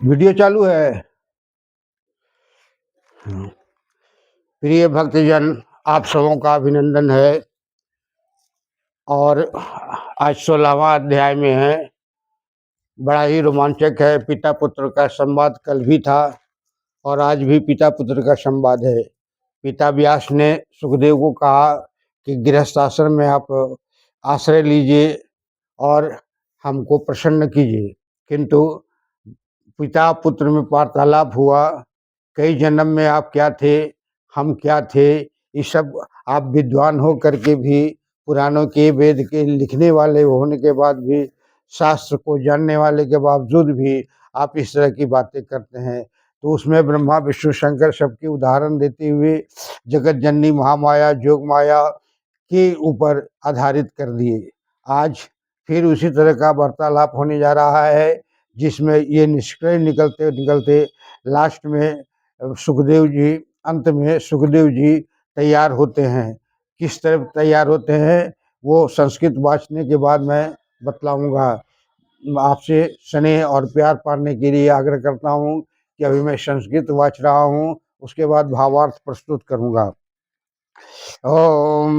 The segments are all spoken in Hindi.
वीडियो चालू है। प्रिय भक्तजन, आप सबों का अभिनंदन है। और आज 16वां अध्याय में है। बड़ा ही रोमांचक है। पिता पुत्र का संवाद कल भी था और आज भी पिता पुत्र का संवाद है। पिता व्यास ने सुखदेव को कहा कि गृहस्थ आश्रम में आप आश्रय लीजिए और हमको प्रसन्न कीजिए। किंतु पिता पुत्र में वार्तालाप हुआ। कई जन्म में आप क्या थे, हम क्या थे, ये सब आप विद्वान हो करके भी, पुराणों के वेद के लिखने वाले होने के बाद भी, शास्त्र को जानने वाले के बावजूद भी आप इस तरह की बातें करते हैं। तो उसमें ब्रह्मा विष्णु शंकर सबके उदाहरण देते हुए जगत जननी महामाया जोग माया के ऊपर आधारित कर दिए। आज फिर उसी तरह का वार्तालाप होने जा रहा है, जिसमें ये निष्कर्ष निकलते निकलते लास्ट में सुखदेव जी, अंत में सुखदेव जी तैयार होते हैं। किस तरह तैयार होते हैं वो संस्कृत वाचने के बाद मैं बतलाऊंगा। आपसे स्नेह और प्यार पाने के लिए आग्रह करता हूँ कि अभी मैं संस्कृत वाच रहा हूँ, उसके बाद भावार्थ प्रस्तुत करूँगा। ओम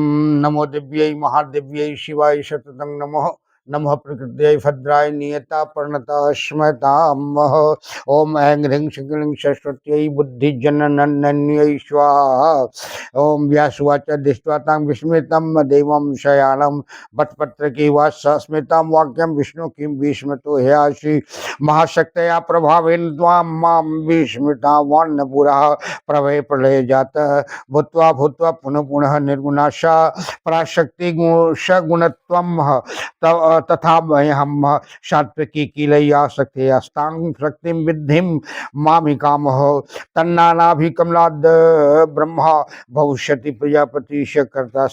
नमो दिव्यै महादिव्यै शिवाय शततं नमः। नमः प्रकृत्यै भद्राय नियता प्रणता स्मतामः। ओम ऐं ह्रीं श्रीं सरस्वत्यै बुद्धिजननन्यै स्वाहा। ओम व्यासुवाच दृष्ट्वा तां विस्मितं देवं शयानं बटपत्रकीवाच स्मृतं वाक्यं विष्णु किं विस्मृतो ह्यासि महाशक्तया प्रभावेन त्वां मां विस्मृतावान्नपुरः प्रभवे प्रलये जातः भूत्वा भूत्वा पुनः पुनः निर्गुणाशा पराशक्ति सगुणत्वम तथा हम सात्विकी किलया शक्ति अस्तांग शक्ति विद्धिम मामिकाम तन्नाभि कमलाद ब्रह्मा भविष्यति प्रजापति कर्ता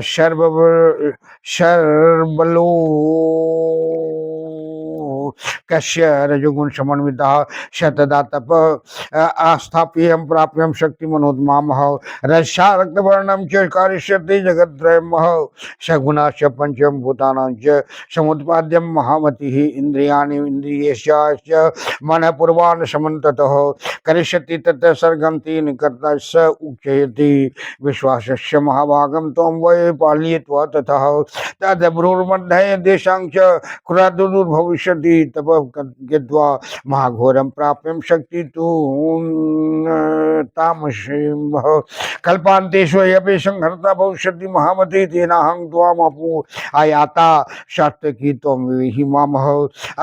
सर्वलो कश्य रजोगुण समन्विता शतदा तप आस्थाप्यम प्राप्यम शक्ति मनोद्माम रक्षा रक्तवर्णम च कारिष्यति जगद्त्रयम् सगुणा च पंचम भूतानां च समुत्पाद्यम महामति इंद्रियाणि इंद्रियेश्च मन पूर्वान् समन्ततः करिष्यति तत् सर्गं तीन कर्ता स उच्चयति विश्वासस्य महाभागं त्वं वै पालयित्वा ततः तद्ब्रूर्मध्ये देशां च क्रुरादुर्भविष्यति तप गत्वा महाघोरं प्राप्यं शक्ति तु तामसीं कल्पान्तेषु यपि संहर्ता भविष्यति महामति तेनाहं त्वामपु आयाता सात्विकी त्वं विहि मामः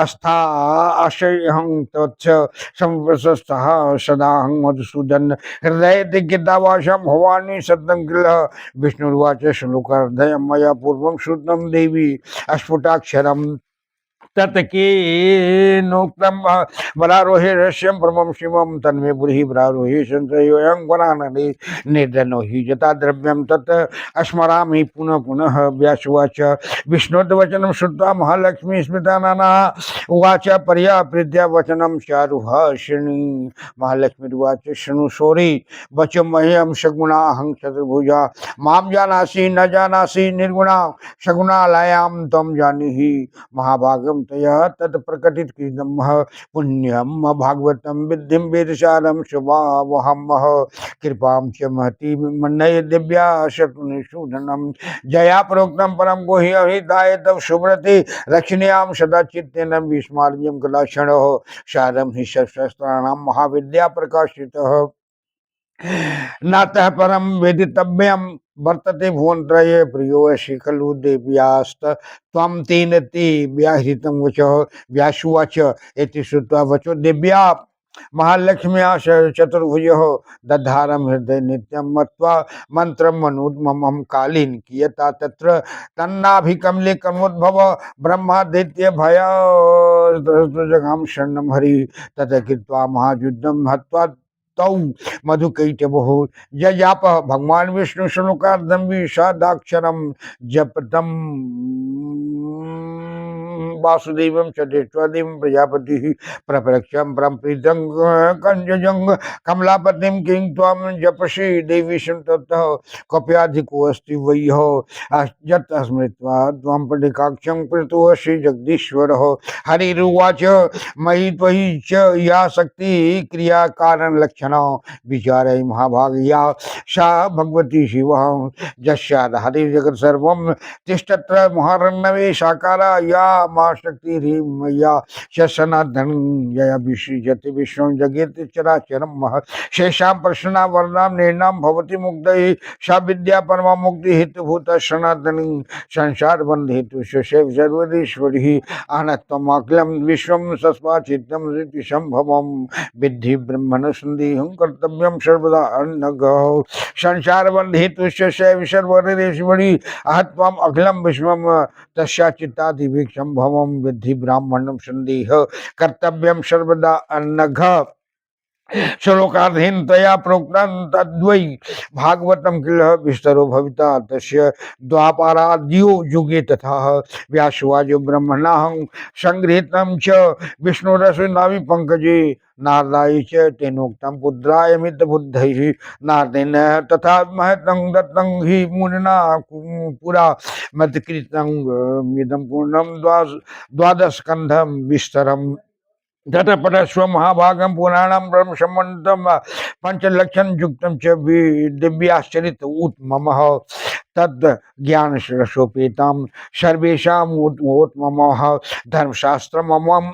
अस्था आशयहं तच्च संवसस्तः सदाहं मधुसूदन हृदये दिग्गीतावासं भवानी सत्यं किल विष्णुर्वाच श्लोकार्धयं मया पूर्वं श्रुतं देवी अस्फुटाक्षरम् तत्केनोक्तं वरारोहे रस्यं परमं शिवं तन्मे बुद्धि वरारोहे संशयोऽयं वरानने निर्धनो हि यथा द्रव्यं तत् स्मरामि पुनः पुनः व्यासुवाच विष्णोद्वचनं श्रुत्वा महालक्ष्मी स्मृता नाना उवाच पर्या प्रीत्या वचनं चारुभाषिणी महालक्ष्मीर्वाच शृणु शौरी वच मह्यं सगुणाहं चतुर्भुजा मां जानासि न जानासि निर्गुणा सगुणालयां त्वं जानीहि महाभागं तया तत्प्रकटित कृतम् पुण्यम भागवतम विद्धिं वेदसारं शुभावहम् कृपां च महती मन्नये दिव्या शत्रुनिषूदनम् जया प्रोक्तं परं गुह्य हिताय तव सुव्रते रक्षणीयां सदा चित्तेन विस्मार्यं कलाक्षणः सारं हि शस्त्राणां महाविद्या प्रकाशितः नातः परम वेदितव्यम वर्तते भुवनत्रये प्रियो वशी खलु देव्यास्त त्वं तेन ते व्याहृतं वचः व्यासुवाच इति श्रुत्वा वचो देव्या महालक्ष्म्या चतुर्भुजः दधारं हृदय नित्यं मत्वा मंत्रं मनुद्ममं कालीन कियता तत्र तन्नाभिकमले कर्मोद्भव ब्रह्मादित्य भय जगाम शरणं हरि तत कृत्वा महायुद्धं हत्वा तौ मधुकैटभो जजाप भगवान विष्णु श्लोकार्धं विषादाक्षरं जपतम वासुदेवं च दृष्ट्वा प्रजापतिः प्रपृच्छं परमप्रीतं कंजजं कमलापतिं किं त्वं जपसि देवी ततः कप्याधिकोऽस्ति वह्यः यत् स्मृत्वा त्वं पटिकाक्षं पृतोऽसि जगदीश्वरः। हरिरुवाच मयि त्वयि च या शक्ति क्रिया कारण लक्षण विचारय महाभाग्या सा भगवती शिवः यस्याधारे जगत् सर्वं तिष्ठत्र महारण्यवे साकारा या मा शक्ति मय्या सनातन यया विसृजति विश्वं जगेति चराचरं महत् शेषां प्रश्ना वर्णां निर्णां भवति मुक्तये सा विद्या परमा मुक्ति हेतुभूत सनातनी संसार बंध हेतु शैव सर्वरीश्वरी आनत्वमाखिलं विश्वं सस्वाचित्तं ऋति संभवं विद्धि ब्रह्मण संदेहं कर्तव्यं सर्वदा अन्नगः संसार बंध हेतु शैव सर्वरीश्वरी आहत्वम् अखिलं विश्वं तस्याचित्तादिविक संभवं विद्धि ब्राह्मणं संदेह कर्तव्यं सर्वदा अन्नघ श्लोकार्धेन तया प्रोक्तं तद्वै भागवतं किल विस्तरो भविता तस्य द्वापाराद्यो युगे तथा व्यासवाज ब्रह्मणाहं संगृहीतं च विष्णुरसो नाभि पंकजे नारदाय च तेनोक्तं पुत्राय मितबुद्धैः नारदेन तथा महतं दत्तं हि मुनिना पुरा मत्कृतं इदं पूर्णं द्वादशस्कन्धं विस्तरम् ततपरस्व महाभागं पुराणं ब्रह्म संबंधं पंचलक्षण युक्तं च दिव्याश्चरित उत्ममः तद् ज्ञान रसोपेतं सर्वेषाम् उत्ममः धर्मशास्त्रममं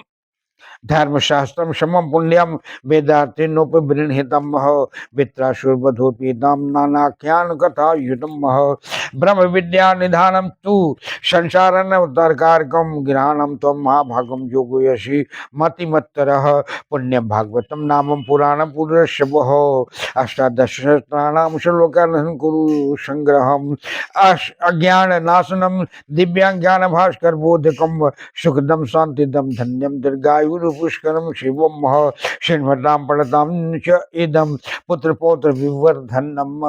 धर्मशास्त्रं समं पुण्यं वेदार्थिनोपबृंहितं वित्रासुरवधोपेतं नानाख्यान कथा युतं ब्रह्म विद्या निधानं तु संसारनवतारकारकं ग्रहणं त्वं महाभागं योगयसि मतिमत्तरः पुण्यं भागवतं नामं पुराणं पुरुषवः अष्टादशसहस्राणां श्लोकान् कुरु संग्रहम् अज्ञाननाशनं दिव्याज्ञानभास्कर बोधकं सुखदं शान्तिदं धन्यं दीर्घायुरुपुष्करं शिवं श्रीमतां पठतां च इदं पुत्रपौत्र विवर्धनम्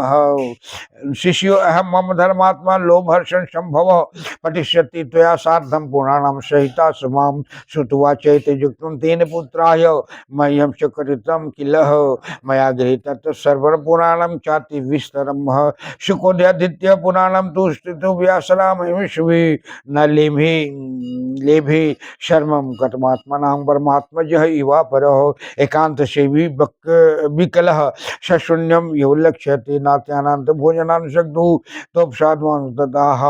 शिष्यो अहं मम धर्मात्मा लोभर्षण संभव पठिष्यति त्वया सार्धं पुराणं सहिता समां श्रुत्वा चैतयुक्तं तेन पुत्राय मह्यं च कृतं किल मया गृहीतं सर्वं पुराणं चाति विस्तरं शुकोदयादित्य पुराणं तु स्थितो व्यासरामहिमश्वी न लेभे शर्मं कथमात्मनां परमात्मजः इवा परः एकांत सेवी विकलः शून्यं यो लक्ष्यते नात्यानान्त भोजनान् शक्तु तोपसाद्वान् तदाह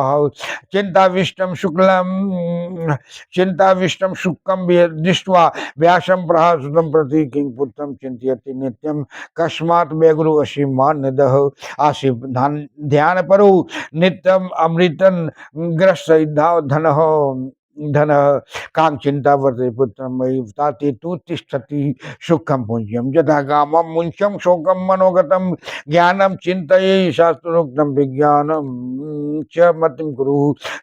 चिन्ताविष्टं शुक्लं दृष्ट्वा व्यासं प्रहासुतं प्रति किं पुत्रं चिन्तयति नित्यं कस्मात् व्यग्रो असीमान्यदः आसीत् ध्यानपरो नित्यम् अमृतं ग्रस्त धन कां चिंता वर्तते पुत्रं मयि ताते तु तिष्ठति सुखं पुंज्यं यथा कामं मुञ्चं शोकं मनोगतं ज्ञानं चिन्तये शास्त्रोक्तं विज्ञानं च मतिं कुरु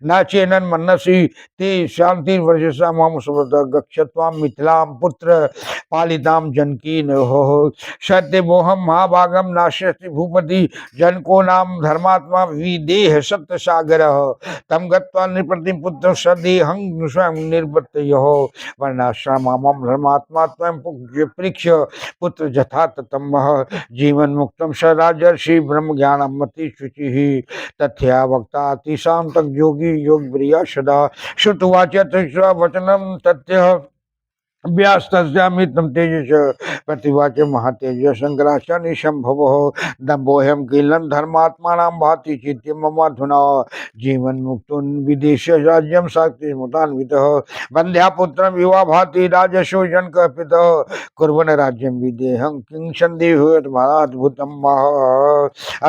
न चेनन् मनसि ते शान्तिर्वर्षसा मां सुव्रतः गच्छत्वां मिथिलां पुत्र पालितां जनकीन् सत्यमोहं महाभागं नाश्यति भूपति जनको नाम धर्मात्मा विदेह सत्यसागरः तम गत्वा नृपतिं पुत्रं सदेहं स्वयं निर्वर्तयः वर्णाश्रमं धर्मात्मा त्वं परीक्ष पुत्र यथा ततं जीवन मुक्तं स राजर्षि ब्रह्म ज्ञानं मति शुचिः तथ्या वक्ता अतिशां तक योगी योग प्रिया सदा श्रुत्वा च वचनं तथ्य व्यास्तस्यामितं तेजस प्रतिवाच महातेज शंकराचार्य संभव दम्भोऽयं किलं धर्मात्मानां भाति चित्ते ममाधुना जीवन मुक्तो विदेश राज्यं शक्तिमुतान्वितः वन्ध्यापुत्रं युवा भाति राजसो जनकः पितः कुर्वन् राज्यं विदेहं किं सन्देहोऽद्भुतम्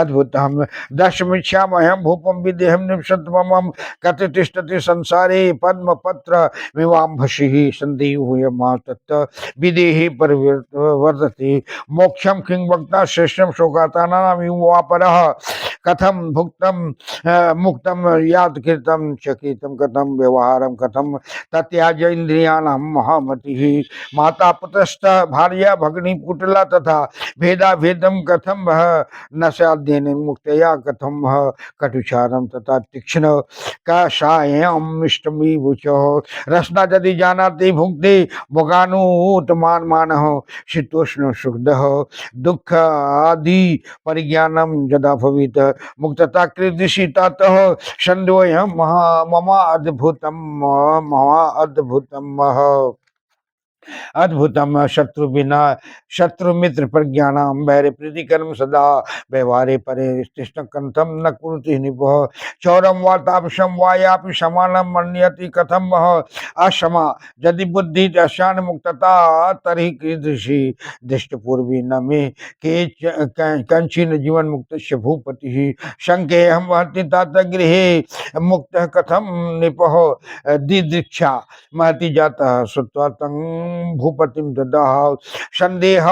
अद्भुतं दशमिच्छामहं भूपं विदेहं निवसतमं कति तिष्ठति संसारे पद्मपत्र विवाम्भसिः सन्देहोऽयं तत्त विदेहि परिवर्तते मोक्षं किं वक्ता श्रेष्ठं शोकातानां युवापरः कथम भुक्तम मुक्तम याद कृतम चकितम कथम व्यवहारम कथम तत्याज इंद्रियाणां महामति माता पुत्रश्च भार्या भगिनी पुटला तथा भेदा भेदम कथम वह नशाध्ययन मुक्तया कथम वह कटुचारम तथा तीक्ष्ण कषायम इष्टमी भुचो रसना यदि जानाति भुक्ति भोगानुतमान मान शीतोष्ण सुखदः दुख आदि परिज्ञानम यदा भवित मुक्तता कृदृशी ततः संदोयम मम अद्भुतम अद्भुतम शत्रु बिना शत्रु मित्र प्रज्ञानाम वैर प्रीति कर्म सदा व्यवहारे परे कृष्ण कंथम न कुरुति निपह चौरम वा तापसम वा यापि समानम मन्यति कथम वह अक्षमा यदि बुद्धि अशान मुक्तता तरी कीदृशी दृष्ट पूर्वी न मे के कंचीन जीवन मुक्त भूपति शंके हम वहति तात गृहे मुक्त कथम निपह दिदृक्षा महति जाता श्रुत्वा तं भूपतिम ददाह संदेह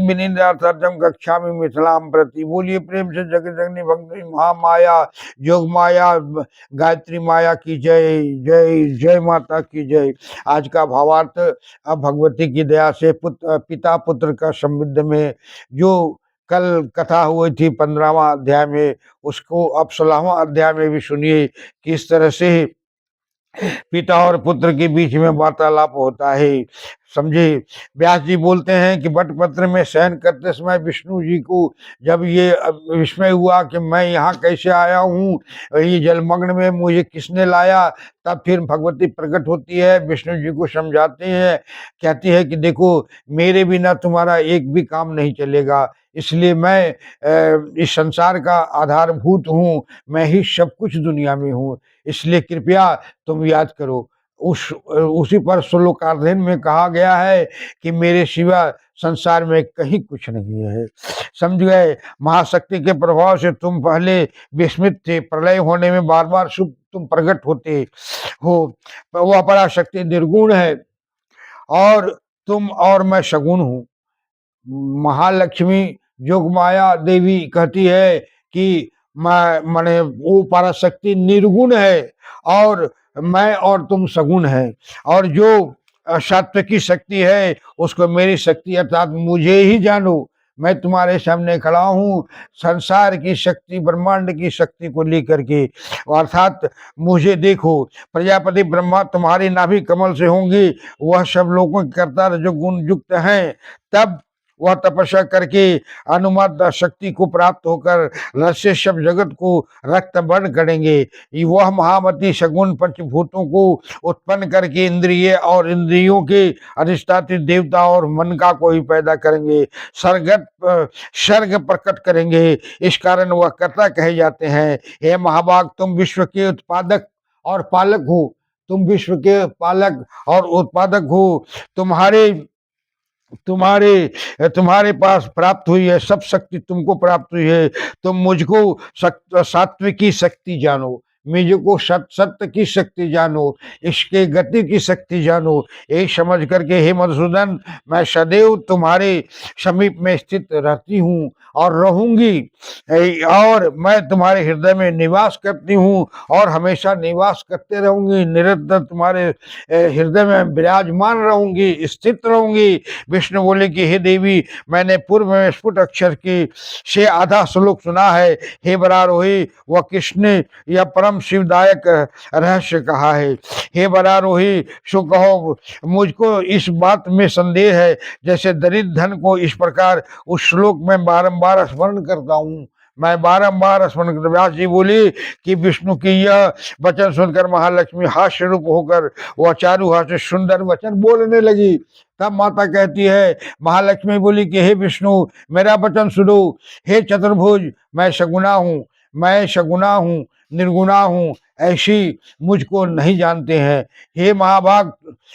विनिंदार्थम गच्छामि मिथिलाम प्रति। बोलिए प्रेम से जगत जननी भक्ति महामाया योग माया गायत्री माया की जय जय जय माता की जय। आज का भावार्थ अब भगवती की दया से पिता पुत्र का संबंध में जो कल कथा हुई थी 15वां अध्याय में, उसको अब 16वां अध्याय में भी सुनिए किस तरह से पिता और पुत्र के बीच में वार्तालाप होता है। समझे। व्यास जी बोलते हैं कि बटपत्र में शयन करते समय विष्णु जी को जब ये विस्मय हुआ कि मैं यहाँ कैसे आया हूँ, ये जलमग्न में मुझे किसने लाया, तब फिर भगवती प्रकट होती है, विष्णु जी को समझाते हैं, कहती है कि देखो मेरे बिना तुम्हारा एक भी काम नहीं चलेगा, इसलिए मैं इस संसार का आधारभूत हूँ, मैं ही सब कुछ दुनिया में हूँ, इसलिए कृपया तुम याद करो। उसी पर श्लोकार्धन में कहा गया है कि मेरे सिवा संसार में कहीं कुछ नहीं है। समझ गए। महाशक्ति के प्रभाव से तुम पहले विस्मित थे, प्रलय होने में बार बार शुभ तुम प्रकट होते हो। वह पराशक्ति निर्गुण है और तुम और मैं सगुण हूँ। महालक्ष्मी जोगमाया देवी कहती है कि माने वो पराशक्ति निर्गुण है और मैं और तुम सगुण है, और जो सात्विकी शक्ति है उसको मेरी शक्ति अर्थात मुझे ही जानो, मैं तुम्हारे सामने खड़ा हूँ संसार की शक्ति ब्रह्मांड की शक्ति को लेकर के, अर्थात मुझे देखो। प्रजापति ब्रह्मा तुम्हारी नाभि कमल से होंगे, वह सब लोगों के कर्ता जो गुण युक्त हैं, तब वह तपस्या करके अनुमत शक्ति को प्राप्त होकर रस्य सब जगत को रक्त वर्ण करेंगे। वह महामती सगुण पंचभूतों को उत्पन्न करके इंद्रिय और इंद्रियों के अधिष्ठात्री देवता और मन का को ही पैदा करेंगे, सर्ग प्रकट करेंगे। इस कारण वह कर्ता कहे जाते हैं। हे महाभाग, तुम विश्व के उत्पादक और पालक हो, तुम विश्व के पालक और उत्पादक हो। तुम्हारे पास प्राप्त हुई है सब शक्ति, तुमको प्राप्त हुई है। तुम मुझको सात्विकी शक्ति जानो, मुझको सत्य की शक्ति जानो, इसके गति की शक्ति जानो। यही समझ करके हे मधुसूदन, मैं सदैव तुम्हारे समीप में स्थित रहती हूँ और रहूंगी, और मैं तुम्हारे हृदय में निवास करती हूँ और हमेशा निवास करते रहूंगी, निरंतर तुम्हारे हृदय में विराजमान रहूंगी, स्थित रहूंगी। विष्णु बोले कि हे देवी, मैंने पूर्व में स्फुट अक्षर की से आधा श्लोक सुना है। हे बरारोही, वह कृष्ण यह परम शिवदायक रहस्य कहा है। हे बरारोही, सो कहो, मुझको इस बात में संदेह है जैसे दरिद्र धन को इस प्रकार उस श्लोक में बारंबार स्मरण करता हूँ, मैं बारंबार स्मरण करता। व्यास जी बोली कि विष्णु की यह वचन सुनकर महालक्ष्मी हास्य रूप होकर वह चारू हाथ से सुंदर वचन बोलने लगी। तब माता कहती है, महालक्ष्मी बोली कि हे विष्णु, मेरा वचन सुनो। हे चतुर्भुज, मैं सगुणा हूँ, मैं सगुणा हूँ, निर्गुणा हूँ, ऐसी मुझको नहीं जानते हैं। हे महाभाग,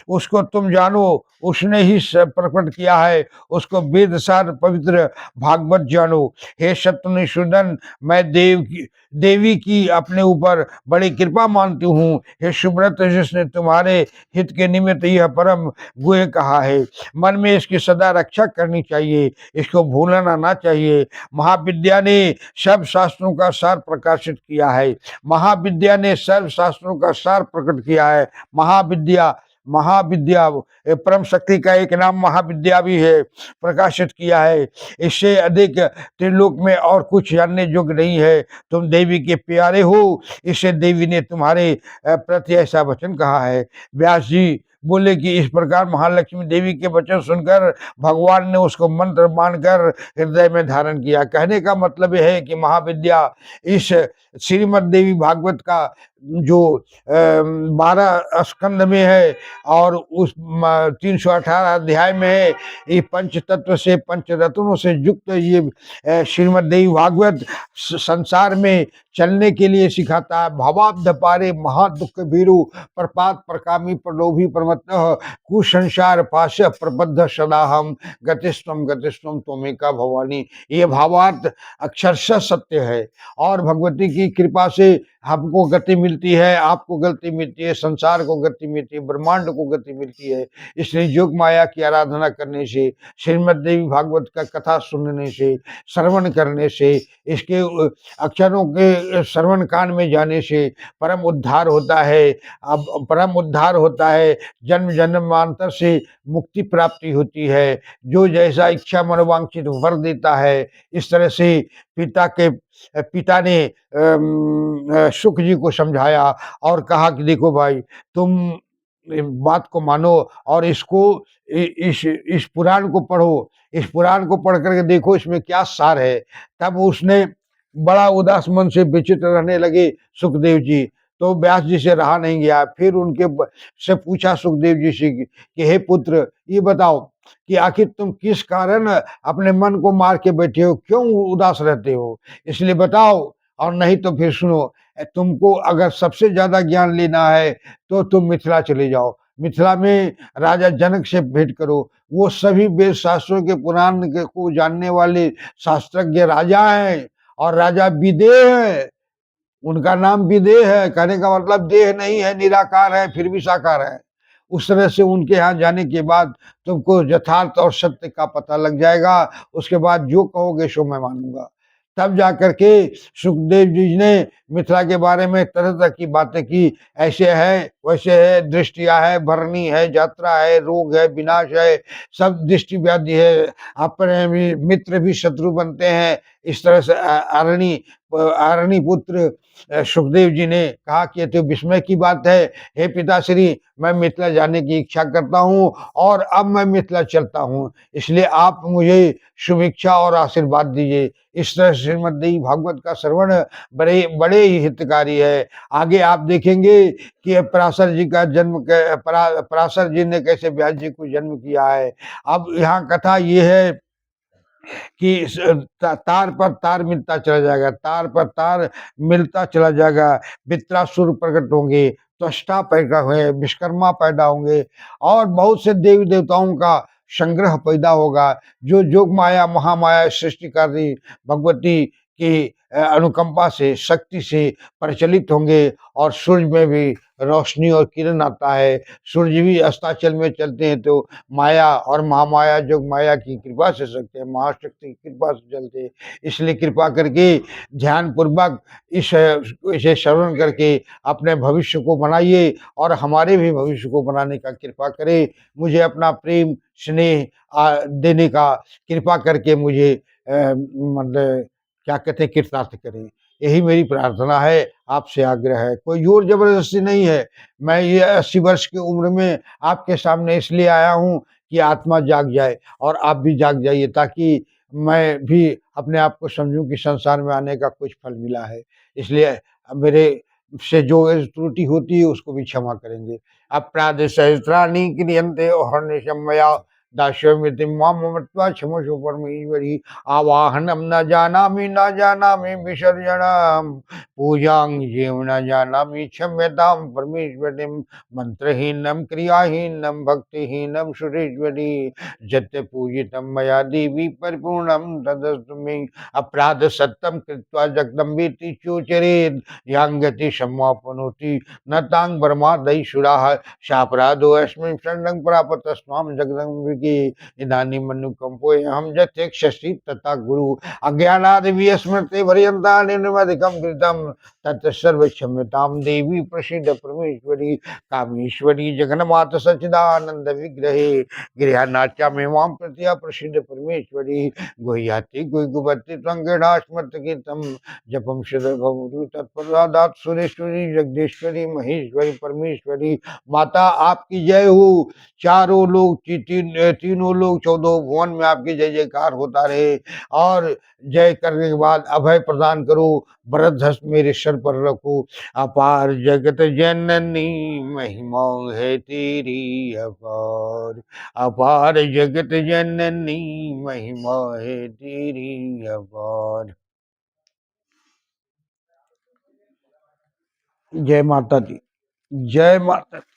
उसको तुम जानो, उसने ही प्रकट किया है, उसको वेद सार पवित्र भागवत जानो। हे शत्रुनिषूदन, मैं देवी की अपने ऊपर बड़ी कृपा मानती हूँ। हे सुब्रत, जिसने तुम्हारे हित के निमित्त यह परम गुह्य कहा है, मन में इसकी सदा रक्षा करनी चाहिए, इसको भूलना ना चाहिए। महाविद्या ने सब शास्त्रों का सार प्रकाशित किया है, महाविद्या ने सब शास्त्रों का सार प्रकट किया है। महाविद्या महाविद्या परम शक्ति का एक नाम महाविद्या भी है, प्रकाशित किया है। इससे अधिक त्रिलोक में और कुछ जानने योग्य नहीं है। तुम देवी के प्यारे हो, इससे देवी ने तुम्हारे प्रति ऐसा वचन कहा है। व्यास जी बोले कि इस प्रकार महालक्ष्मी देवी के वचन सुनकर भगवान ने उसको मंत्र मानकर हृदय में धारण किया। कहने का मतलब यह है कि महाविद्या इस श्रीमद देवी भागवत का जो 12 स्कंद में है और उस 318 अध्याय में है। ये पंच तत्व से, पंच रत्नों से युक्त ये श्रीमद देवी भागवत संसार में चलने के लिए सिखाता है। भावाब्ध पारे महादुख भीरु, प्रपात प्रकामी प्रलोभी प्रमत्तः, कुसंसार पाश प्रबद्ध सदा हम, गतिस्त्वम गतिस्त्वम त्वमेका भवानी। ये भावार्थ अक्षरशः सत्य है और भगवती की कृपा से हमको गति मिलती है, आपको गति मिलती है, संसार को गति मिलती है, ब्रह्मांड को गति मिलती है। इसलिए योग माया की आराधना करने से, श्रीमद देवी भागवत का कथा सुनने से, श्रवण करने से, इसके अक्षरों के श्रवण कान में जाने से परम उद्धार होता है। अब परम उद्धार होता है, जन्म जन्मांतर से मुक्ति प्राप्ति होती है। जो जैसा इच्छा मनोवांछित वर देता है, इस तरह से पिता ने शुक जी को समझाया और कहा कि देखो भाई, तुम बात को मानो और इसको इस पुराण को पढ़ो, इस पुराण को पढ़ करके देखो इसमें क्या सार है। तब उसने बड़ा उदास मन से विचित्र रहने लगे सुखदेव जी। तो व्यास जी से रहा नहीं गया, फिर उनके से पूछा सुखदेव जी से कि हे पुत्र, ये बताओ कि आखिर तुम किस कारण अपने मन को मार के बैठे हो, क्यों उदास रहते हो, इसलिए बताओ। और नहीं तो फिर सुनो, तुमको अगर सबसे ज्यादा ज्ञान लेना है तो तुम मिथिला चले जाओ। मिथिला में राजा जनक से भेंट करो, वो सभी वेद शास्त्रों के पुराण के को जानने वाले शास्त्रज्ञ राजा हैं और राजा विदेह है। उनका नाम विदेह है, कहने का मतलब देह नहीं है, निराकार है, फिर भी साकार है। उस तरह से उनके यहाँ जाने के बाद तुमको यथार्थ और सत्य का पता लग जाएगा। उसके बाद जो कहोगे सो मैं मानूंगा। तब जाकर के सुखदेव जी ने मिथिला के बारे में तरह तरह की बातें की। ऐसे है, वैसे है, दृष्टिया है, भरनी है, यात्रा है, रोग है, विनाश है, सब दृष्टि व्याधि है, अपने भी मित्र भी शत्रु बनते हैं। इस तरह से आरणी पुत्र सुखदेव जी ने कहा कि तो विस्मय की बात है, हे पिताश्री, मैं मिथिला जाने की इच्छा करता हूँ और अब मैं मिथिला चलता हूँ, इसलिए आप मुझे शुभेच्छा और आशीर्वाद दीजिए। इस तरह श्रीमद देवी भागवत का श्रवण बड़े बड़े ही हितकारी है। आगे आप देखेंगे कि पराशर जी का जन्म पराशर जी ने कैसे व्यास जी को जन्म किया है। अब यहाँ कथा ये है कि तार पर तार मिलता चला जाएगा, तार पर तार मिलता चला जाएगा। वित्रासुर प्रकट होंगे, त्वष्टा पैदा हुए, विश्वकर्मा पैदा होंगे और बहुत से देवी देवताओं का संग्रह पैदा होगा। जो जोग माया महामाया सृष्टिकारी भगवती की अनुकंपा से, शक्ति से प्रचलित होंगे और सूर्य में भी रोशनी और किरण आता है। सूर्य भी अस्ताचल में चलते हैं तो माया और महामाया जोग माया की कृपा से सकते हैं, महाशक्ति की कृपा से चलते हैं। इसलिए कृपा करके ध्यान पूर्वक इसे श्रवण करके अपने भविष्य को बनाइए और हमारे भी भविष्य को बनाने का कृपा करें। मुझे अपना प्रेम स्नेह देने का कृपा करके मुझे मतलब क्या कहते हैं, कृतार्थ करें। यही मेरी प्रार्थना है, आपसे आग्रह है, कोई जोर जबरदस्ती नहीं है। मैं ये 80 वर्ष की उम्र में आपके सामने इसलिए आया हूँ कि आत्मा जाग जाए और आप भी जाग जाइए, ताकि मैं भी अपने आप को समझूं कि संसार में आने का कुछ फल मिला है। इसलिए मेरे से जो त्रुटि होती है उसको भी क्षमा करेंगे। अपराध सहस्राणि क्रियन्ते अहर्निशं मया, दास्यमिति मां ममत्वा क्षमस्व परमेश्वरी। आवाहनम न जानामि विसर्जनम पूजां जीव न जानामि क्षम्यतां परमेश्वरी। मंत्रहीनम क्रियाहीनम भक्तिहीनम सुरेश्वरी। जत्य पूजितम मया देवी परिपूर्णम तदस्तु मे। अपराध सत्यम कृत्वा जगदम्बेति चोचरेत् यांगति समापनोति न तांग ब्रह्मादि सुराः शापराधो अस्मिन् शरणं प्रापतस्त्वां जगदम्बिके। इदानीं मनुकंपोऽहं यथेक्षसि तथा गुरु अज्ञानादि विस्मृते पर्यन्ता निर्मधिकं कृतं तत्सर्व क्षम्यतां देवी प्रसीद परमेश्वरी। कामेश्वरी जगन्माता सच्चिदानंद विग्रहे गृहनाट्या में मां प्रतिया प्रसिद्ध परमेश्वरी। गुह्याति गुह्यगुपति त्वंगेणास्मत् कीर्तम जपम सिद्ध भवतु तत्प्रसादात् सुरेश्वरी जगदीश्वरी महेश्वरी परमेश्वरी। माता आपकी जय हो। चारों लोग तीनों लोग 14 भुवन में आपकी जय जयकार होता रहे। और जय करने के बाद अभय प्रदान करो। वरद हस्त मेरे सर पर रखो। अपार जगत जननी महिमा है तेरी अपार। अपार जगत जननी महिमा है तेरी अपार। जय माता दी। जय माता दी।